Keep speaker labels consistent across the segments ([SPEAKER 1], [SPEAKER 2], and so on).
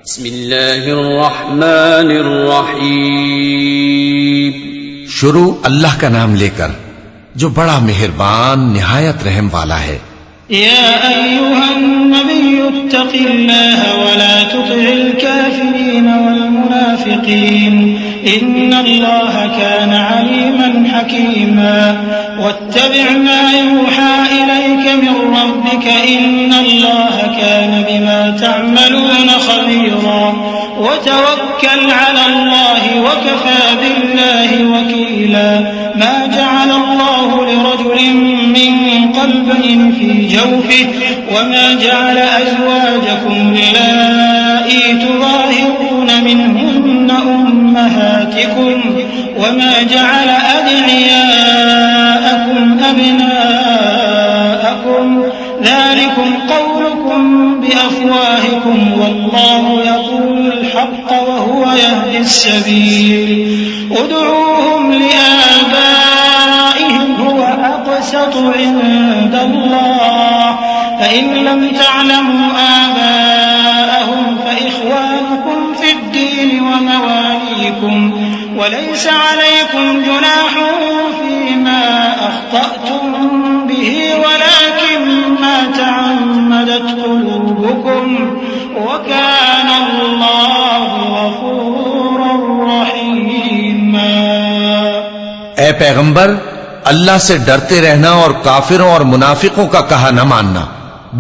[SPEAKER 1] بسم اللہ الرحمن الرحیم.
[SPEAKER 2] شروع اللہ کا نام لے کر جو بڑا مہربان نہایت رحم والا ہے.
[SPEAKER 3] يا أيها النبي اتق الله ولا تطع الكافرين والمنافقين إن الله كان عليما حكيما واتبع ما يوحى إليك من ربك إن الله كان بما تعملون خبيرا وتوكل على الله وكفى بالله وكيلا ما جعل الله لرجل من قلبين في جوفه وما جعل أزواجكم اللائي تظاهرون منهن أمهاتكم وما جعل أدعياءكم أبناءكم ذلكم قولكم بأفواهكم والله يقول الحق وهو يهدي السبيل ادعوهم لآبائهم هو أقسط عند الله فإن لم تعلموا آباءهم فإخوانكم في الدين ومواليكم وليس عليكم جناح فيما أخطأتم به ولكن ما تعمدت قلوبكم وكان الله غفورا رحيما.
[SPEAKER 2] اے پیغمبر، اللہ سے ڈرتے رہنا اور کافروں اور منافقوں کا کہا نہ ماننا.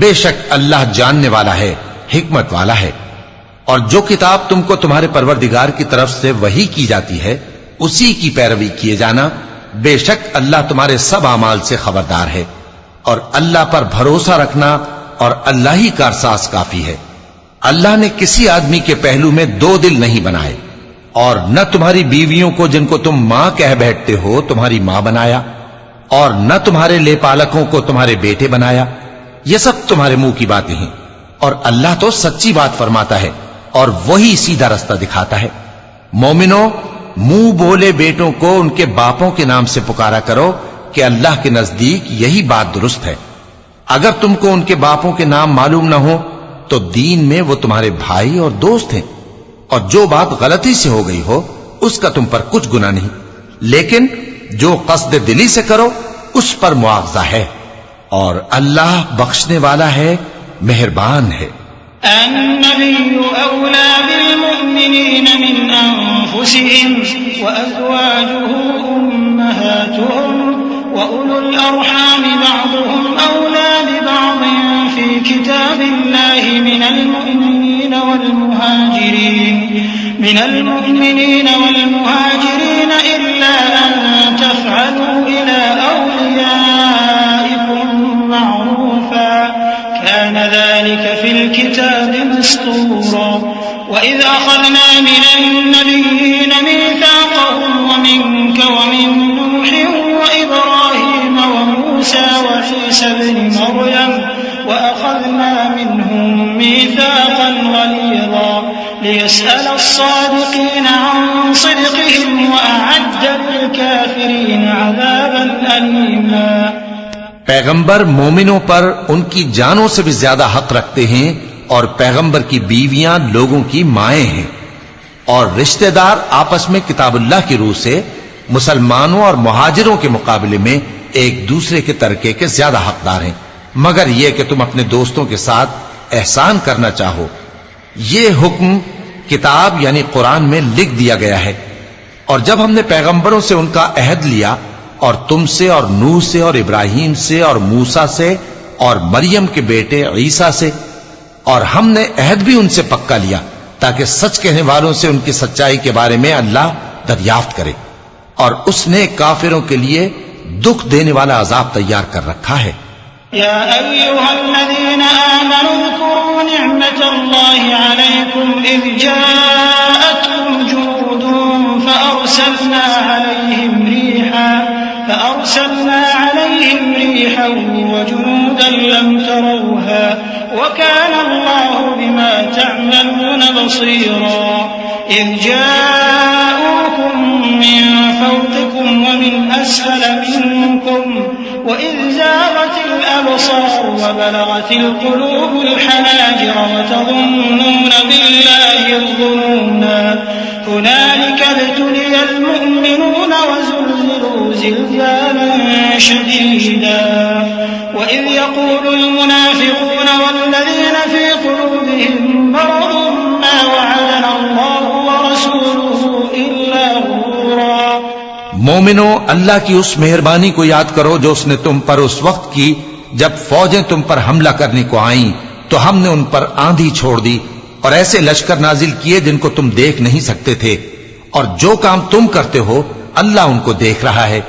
[SPEAKER 2] بے شک اللہ جاننے والا ہے، حکمت والا ہے. اور جو کتاب تم کو تمہارے پروردگار کی طرف سے وحی کی جاتی ہے اسی کی پیروی کیے جانا. بے شک اللہ تمہارے سب اعمال سے خبردار ہے. اور اللہ پر بھروسہ رکھنا اور اللہ ہی کارساز کافی ہے. اللہ نے کسی آدمی کے پہلو میں دو دل نہیں بنائے اور نہ تمہاری بیویوں کو جن کو تم ماں کہہ بیٹھتے ہو تمہاری ماں بنایا اور نہ تمہارے لے پالکوں کو تمہارے بیٹے بنایا. یہ سب تمہارے منہ کی باتیں ہیں اور اللہ تو سچی بات فرماتا ہے اور وہی سیدھا رستہ دکھاتا ہے. مومنو، منہ بولے بیٹوں کو ان کے باپوں کے نام سے پکارا کرو کہ اللہ کے نزدیک یہی بات درست ہے. اگر تم کو ان کے باپوں کے نام معلوم نہ ہو تو دین میں وہ تمہارے بھائی اور دوست ہیں. اور جو بات غلطی سے ہو گئی ہو اس کا تم پر کچھ گناہ نہیں، لیکن جو قصد دلی سے کرو اس پر مواخذہ ہے. اور اللہ بخشنے والا ہے، مہربان ہے.
[SPEAKER 3] النبي أولى بالمؤمنين من أنفسهم وأزواجه أمهاتهم وأولو الأرحام بعضهم أولى ببعض في كتاب الله من المؤمنين والمهاجرين إلا أن تفعلوا إلى أوليائكم معروفا كان ذلك في الكتاب مسطورا. وإذ أخذنا من النبيين ميثاقهم ومنك ومن نوح وإبراهيم وموسى وعيسى ابن مريم وأخذنا منهم ميثاقا غليظا ليسأل الصادقين عن صدقهم وأعد للكافرين عذابا أليما.
[SPEAKER 2] پیغمبر مومنوں پر ان کی جانوں سے بھی زیادہ حق رکھتے ہیں اور پیغمبر کی بیویاں لوگوں کی مائیں ہیں اور رشتہ دار آپس میں کتاب اللہ کی روح سے مسلمانوں اور مہاجروں کے مقابلے میں ایک دوسرے کے ترکے کے زیادہ حقدار ہیں، مگر یہ کہ تم اپنے دوستوں کے ساتھ احسان کرنا چاہو. یہ حکم کتاب یعنی قرآن میں لکھ دیا گیا ہے. اور جب ہم نے پیغمبروں سے ان کا عہد لیا اور تم سے اور نوح سے اور ابراہیم سے اور موسیٰ سے اور مریم کے بیٹے عیسیٰ سے، اور ہم نے عہد بھی ان سے پکا لیا تاکہ سچ کہنے والوں سے ان کی سچائی کے بارے میں اللہ دریافت کرے. اور اس نے کافروں کے لیے دکھ دینے والا عذاب تیار کر رکھا ہے.
[SPEAKER 3] يا أيها الذين آمنوا اذكروا نعمة الله عليكم إذ جاءتكم جنود فأرسلنا عليهم ريحا وجنودا لم تروها وكان الله بما تعملون بصيرا. إذ جاءوكم من فوقكم ومن أسفل منكم وإذ زاغت الأبصار وبلغت القلوب الحناجر وتظنون بالله الظنونا هنالك ابتلي المؤمنون وزلزلوا زلزالا شديدا وإذ يقول المنافقون والذين في قلوبهم مرض ما وعدنا الله ورسوله إلا غرورا۔
[SPEAKER 2] مومنو، اللہ کی اس مہربانی کو یاد کرو جو اس نے تم پر اس وقت کی جب فوجیں تم پر حملہ کرنے کو آئیں تو ہم نے ان پر آندھی چھوڑ دی اور ایسے لشکر نازل کیے جن کو تم دیکھ نہیں سکتے تھے، اور جو کام تم کرتے ہو اللہ ان کو دیکھ رہا ہے۔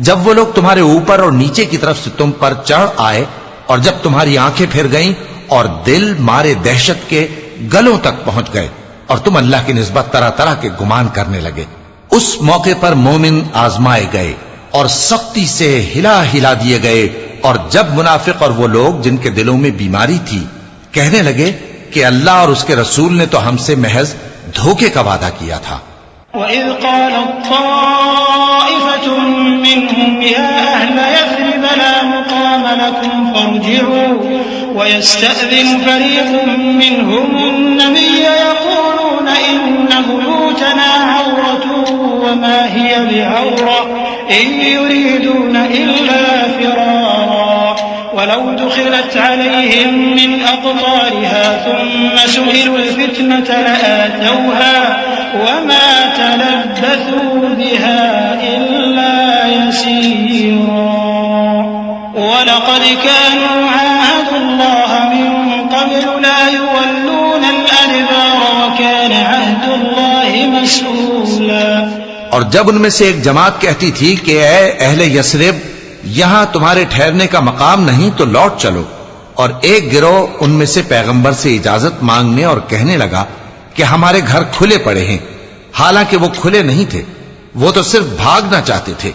[SPEAKER 2] جب وہ لوگ تمہارے اوپر اور نیچے کی طرف سے تم پر چڑھ آئے اور جب تمہاری آنکھیں پھر گئیں اور دل مارے دہشت کے گلوں تک پہنچ گئے اور تم اللہ کی نسبت طرح طرح کے گمان کرنے لگے، اس موقع پر مومن آزمائے گئے اور سختی سے ہلا ہلا دیے گئے، اور جب منافق اور وہ لوگ جن کے دلوں میں بیماری تھی کہنے لگے کہ اللہ اور اس کے رسول نے تو ہم سے محض دھوکے کا وعدہ کیا تھا۔
[SPEAKER 3] وَإِذْ قَالَتْ طَائِفَةٌ مِّنْهُمْ يَا أَهْلَ يَثْرِبَ لَا مُقَامَ لَكُمْ فَارْجِعُوا وَيَسْتَأْذِنُ فَرِيقٌ مِّنْهُمُ النَّبِيَّ يَقُولُونَ إِنَّ بُيُوتَنَا عَوْرَةٌ وَمَا هِيَ بِعَوْرَةٍ إِن يُرِيدُونَ إِلَّا فِرَارًا وَلَوْ دُخِلَتْ عَلَيْهِمْ مِنْ أَقْطَارِهَا ثُمَّ سُئِلُوا الْفِتْنَةَ لَآتَوْهَا وَمَا تَلَبَّثُوا بِهَا إِلَّا يَسِيرًا وَلَقَدْ كَانُوا عَاهَدُوا اللَّهَ مِن قَبْلُ لَا يُوَلُّونَ الْأَدْبَارَ وَكَانَ عَهْدُ اللَّهِ مَسْئُولًا۔
[SPEAKER 2] اور جب ان میں سے ایک جماعت کہتی تھی کہ اے اہل یثرب، یہاں تمہارے ٹھہرنے کا مقام نہیں تو لوٹ چلو، اور ایک گروہ ان میں سے پیغمبر سے اجازت مانگنے اور کہنے لگا کہ ہمارے گھر کھلے پڑے ہیں، حالانکہ وہ کھلے نہیں تھے، وہ تو صرف بھاگنا چاہتے تھے،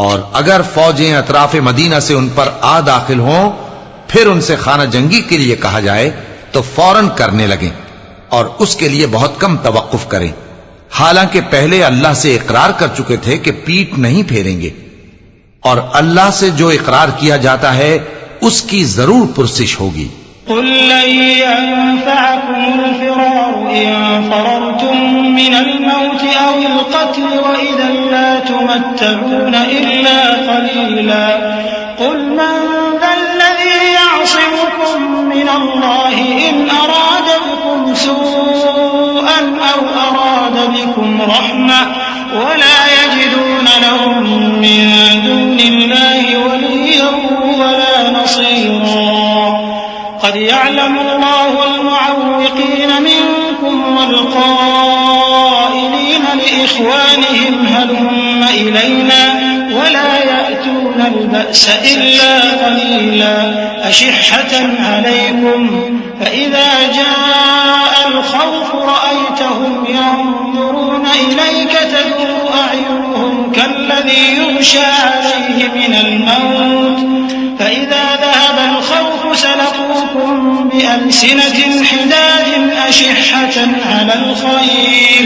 [SPEAKER 2] اور اگر فوجیں اطراف مدینہ سے ان پر آ داخل ہوں پھر ان سے خانہ جنگی کے لیے کہا جائے تو فوراً کرنے لگیں اور اس کے لیے بہت کم توقف کریں، حالانکہ پہلے اللہ سے اقرار کر چکے تھے کہ پیٹ نہیں پھیریں گے، اور اللہ سے جو اقرار کیا جاتا ہے اس کی ضرور پرسش ہوگی۔
[SPEAKER 3] قل لن ينفعكم الفرار إن فررتم من الموت أو القتل وإذا لا تمتعون إلا قليلا قل من ذا الذي يعصمكم من الله إن أراد بكم سوءا أو أراد بكم رحمة ولا يجدون لهم من دون الله وليا ولا نصيرا قد يعلم الله المعوقين منكم والقائلين لإخوانهم هلم إلينا ولا يأتون البأس إلا قليلا أشحة عليكم فإذا جاء الخوف رأيتهم ينظرون إليك تدور أعينهم كالذي يغشى عليه من الموت فإذا ذهب الخوف سلقوكم بألسنة حداد أشحة على الخير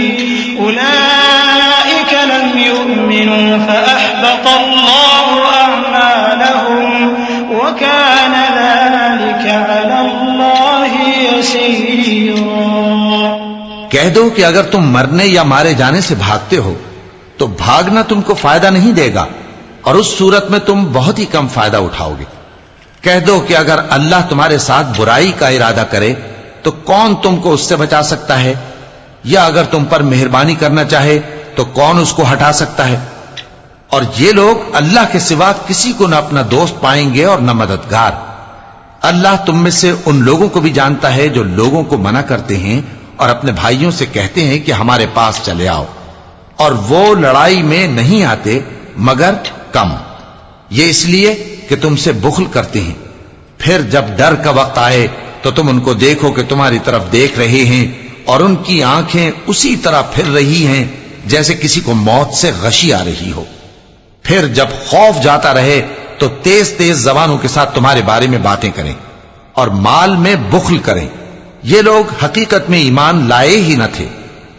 [SPEAKER 3] أولئك لم يؤمنوا فأحبط الله أعمالهم وكان ذلك على الله يسيرا۔
[SPEAKER 2] کہہ دو کہ اگر تم مرنے یا مارے جانے سے بھاگتے ہو تو بھاگنا تم کو فائدہ نہیں دے گا، اور اس صورت میں تم بہت ہی کم فائدہ اٹھاؤ گے۔ کہہ دو کہ اگر اللہ تمہارے ساتھ برائی کا ارادہ کرے تو کون تم کو اس سے بچا سکتا ہے، یا اگر تم پر مہربانی کرنا چاہے تو کون اس کو ہٹا سکتا ہے؟ اور یہ لوگ اللہ کے سوا کسی کو نہ اپنا دوست پائیں گے اور نہ مددگار۔ اللہ تم میں سے ان لوگوں کو بھی جانتا ہے جو لوگوں کو منع کرتے ہیں اور اپنے بھائیوں سے کہتے ہیں کہ ہمارے پاس چلے آؤ، اور وہ لڑائی میں نہیں آتے مگر کم، یہ اس لیے کہ تم سے بخل کرتے ہیں۔ پھر جب ڈر کا وقت آئے تو تم ان کو دیکھو کہ تمہاری طرف دیکھ رہے ہیں اور ان کی آنکھیں اسی طرح پھر رہی ہیں جیسے کسی کو موت سے غشی آ رہی ہو۔ پھر جب خوف جاتا رہے تو تیز تیز زبانوں کے ساتھ تمہارے بارے میں باتیں کریں اور مال میں بخل کریں۔ یہ لوگ حقیقت میں ایمان لائے ہی نہ تھے،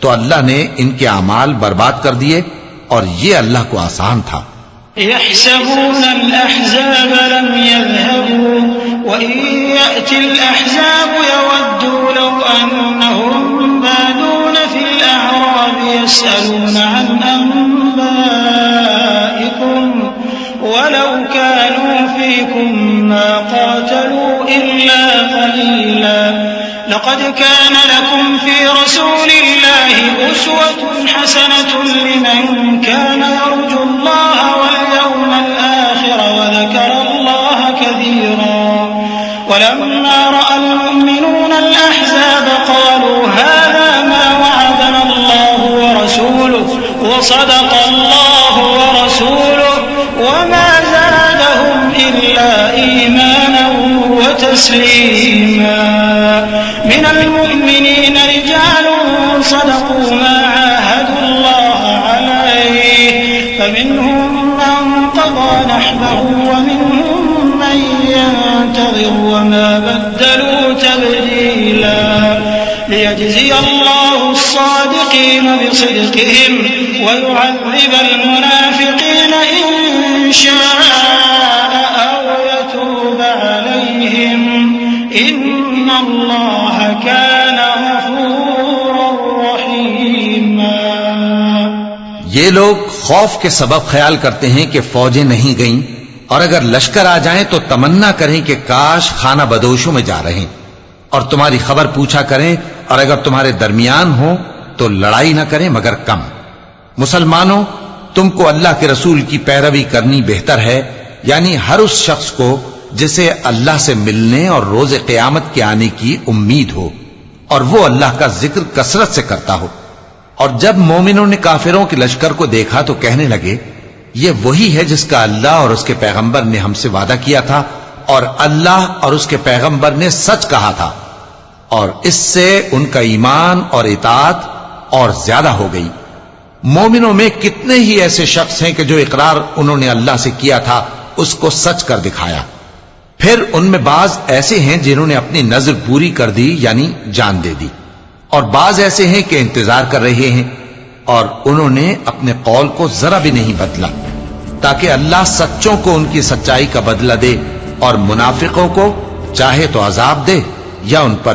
[SPEAKER 2] تو اللہ نے ان کے اعمال برباد کر دیے، اور یہ اللہ کو آسان تھا۔
[SPEAKER 3] يحسبون الأحزاب لم يذهبوا وإن يأتي الأحزاب يودوا لو أنهم منكم ما قاتلوا إلا قليلا لقد كان لكم في رسول الله أسوة حسنة لمن كان يرجو الله واليوم الآخر وذكر الله كثيرا ولما رأى المؤمنون الأحزاب قالوا هذا ما وعدنا الله ورسوله وصدق الله ورسوله وما زادهم إلا إيمانا وتسليما من المؤمنين رجال صدقوا ما عاهدوا الله عليه فمنهم من قضى نحبه ومنهم من ينتظر وما بدلوا تبديلا ليجزي الله الصادقين بصدقهم ويعذب المنافقين إن شاء أو يتوب عليهم إن الله كان غفورا رحيما.
[SPEAKER 2] یہ لوگ خوف کے سبب خیال کرتے ہیں کہ فوجیں نہیں گئیں، اور اگر لشکر آ جائیں تو تمنا کریں کہ کاش خانہ بدوشوں میں جا رہے، اور تمہاری خبر پوچھا کریں، اور اگر تمہارے درمیان ہو تو لڑائی نہ کریں مگر کم. مسلمانوں، تم کو اللہ کے رسول کی پیروی کرنی بہتر ہے، یعنی ہر اس شخص کو جسے اللہ سے ملنے اور روز قیامت کے آنے کی امید ہو، اور وہ اللہ کا ذکر کثرت سے کرتا ہو. اور جب مومنوں نے کافروں کے لشکر کو دیکھا تو کہنے لگے یہ وہی ہے جس کا اللہ اور اس کے پیغمبر نے ہم سے وعدہ کیا تھا، اور اللہ اور اس کے پیغمبر نے سچ کہا تھا، اور اس سے ان کا ایمان اور اطاعت اور زیادہ ہو گئی. مومنوں میں کتنے ہی ایسے شخص ہیں کہ جو اقرار انہوں نے اللہ سے کیا تھا اس کو سچ کر دکھایا. پھر ان میں بعض ایسے ہیں جنہوں نے اپنی نظر پوری کر دی یعنی جان دے دی، اور بعض ایسے ہیں کہ انتظار کر رہے ہیں، اور انہوں نے اپنے قول کو ذرا بھی نہیں بدلا، تاکہ اللہ سچوں کو ان کی سچائی کا بدلہ دے، اور منافقوں کو چاہے تو عذاب دے یا ان پر